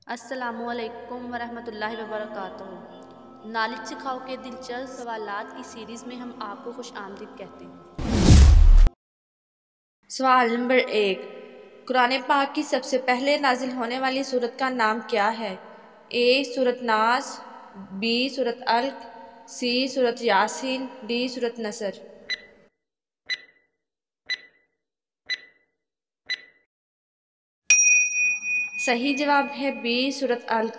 السلام علیکم ورحمۃ اللہ وبرکاتہ۔ نالج سکھاؤ کے دلچسپ سوالات کی سیریز میں ہم آپ کو خوش آمدید کہتے ہیں۔ سوال نمبر 1، قرآن پاک کی سب سے پہلے نازل ہونے والی سورت کا نام کیا ہے؟ اے سورت ناس، بی سورت علق، سی سورت یاسین، ڈی سورت نصر۔ صحیح جواب ہے بی سورت علق۔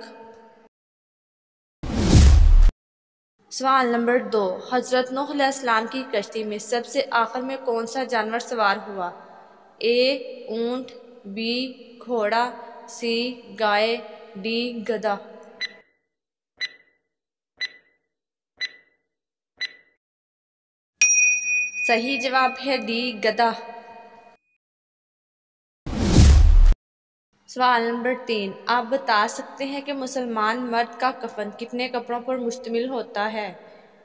سوال نمبر 2، حضرت نوح علیہ السلام کی کشتی میں سب سے آخر میں کون سا جانور سوار ہوا؟ اے اونٹ، بی گھوڑا، سی گائے، ڈی گدھا۔ صحیح جواب ہے ڈی گدھا۔ سوال نمبر 3، آپ بتا سکتے ہیں کہ مسلمان مرد کا کفن کتنے کپڑوں پر مشتمل ہوتا ہے؟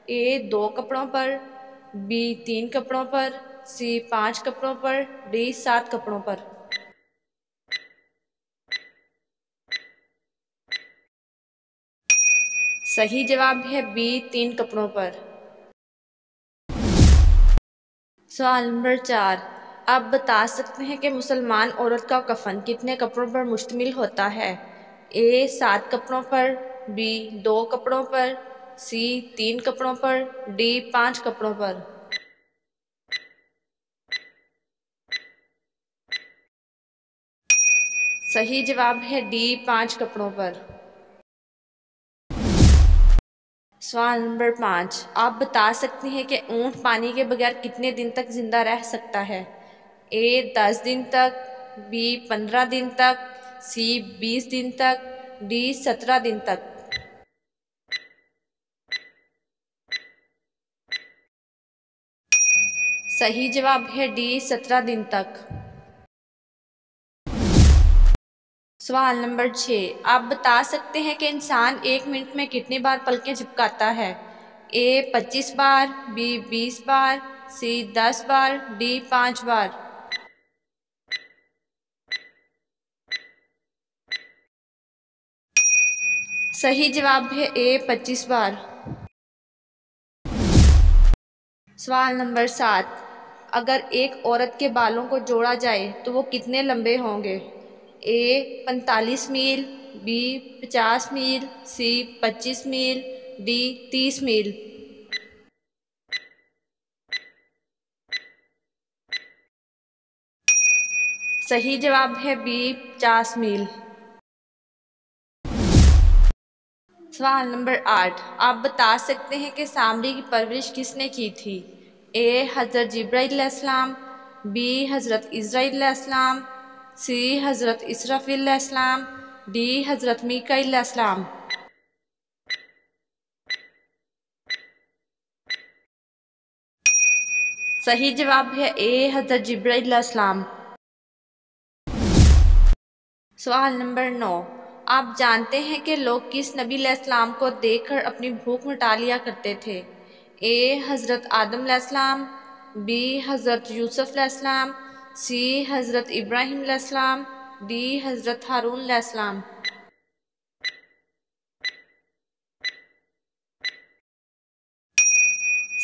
اے 2 کپڑوں پر، بی 3 کپڑوں پر، سی 5 کپڑوں پر، ڈی 7 کپڑوں پر۔ صحیح جواب ہے بی 3 کپڑوں پر۔ سوال نمبر 4، آپ بتا سکتے ہیں کہ مسلمان عورت کا کفن کتنے کپڑوں پر مشتمل ہوتا ہے؟ اے 7 کپڑوں پر، بی 2 کپڑوں پر، سی 3 کپڑوں پر، ڈی 5 کپڑوں پر۔ صحیح جواب ہے ڈی 5 کپڑوں پر۔ سوال نمبر 5، آپ بتا سکتے ہیں کہ اونٹ پانی کے بغیر کتنے دن تک زندہ رہ سکتا ہے؟ اے 10 دن تک، بی 15 دن تک، سی 20 دن تک، ڈی 17 دن تک۔ صحیح جواب ہے ڈی 17 دن تک۔ سوال نمبر 6، آپ بتا سکتے ہیں کہ انسان 1 منٹ میں کتنی بار پلکیں جھپکاتا ہے؟ اے 25 بار، بی 20 بار، سی 10 بار، ڈی 5 بار۔ صحیح جواب ہے اے 25 بار۔ سوال نمبر 7، اگر ایک عورت کے بالوں کو جوڑا جائے تو وہ کتنے لمبے ہوں گے؟ A 45 mile, B 50 mile, C 25 mile, D 30 mile. صحیح جواب ہے بی 50 میل۔ سوال نمبر 8، آپ بتا سکتے ہیں کہ سامری کی پرورش کس نے کی تھی؟ اے حضرت جبرائیل علیہ السلام، بی حضرت عزرائیل علیہ السلام، سی حضرت اسرافیل علیہ السلام، ڈی حضرت میکائیل علیہ السلام۔ صحیح جواب ہے اے حضرت جبرائیل علیہ السلام۔ سوال نمبر 9، آپ جانتے ہیں کہ لوگ کس نبی علیہ السلام کو دیکھ کر اپنی بھوک مٹا لیا کرتے تھے؟ اے حضرت آدم علیہ السلام، بی حضرت یوسف علیہ السلام، سی حضرت ابراہیم علیہ السلام، ڈی حضرت ہارون علیہ السلام۔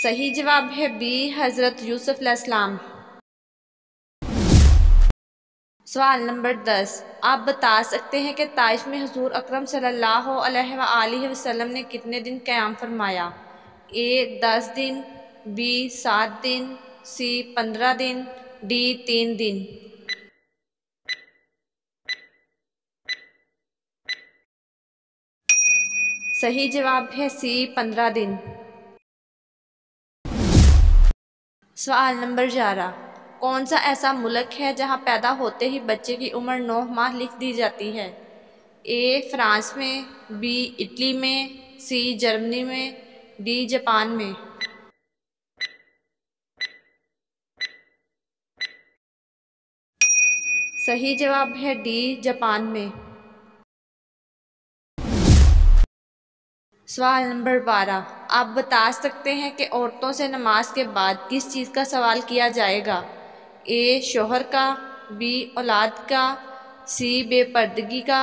صحیح جواب ہے بی حضرت یوسف علیہ السلام۔ سوال نمبر 10، آپ بتا سکتے ہیں کہ طائف میں حضور اکرم صلی اللہ علیہ وآلہ وسلم نے کتنے دن قیام فرمایا؟ اے 10 دن، بی 7 دن، سی 15 دن، ڈی 3 دن۔ صحیح جواب ہے سی 15 دن۔ سوال نمبر 11، کون سا ایسا ملک ہے جہاں پیدا ہوتے ہی بچے کی عمر 9 ماہ لکھ دی جاتی ہے؟ اے فرانس میں، بی اٹلی میں، سی جرمنی میں، ڈی جاپان میں۔ صحیح جواب ہے ڈی جاپان میں۔ سوال نمبر 12، آپ بتا سکتے ہیں کہ عورتوں سے نماز کے بعد کس چیز کا سوال کیا جائے گا؟ اے شوہر کا، بی اولاد کا، سی بے پردگی کا،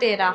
13,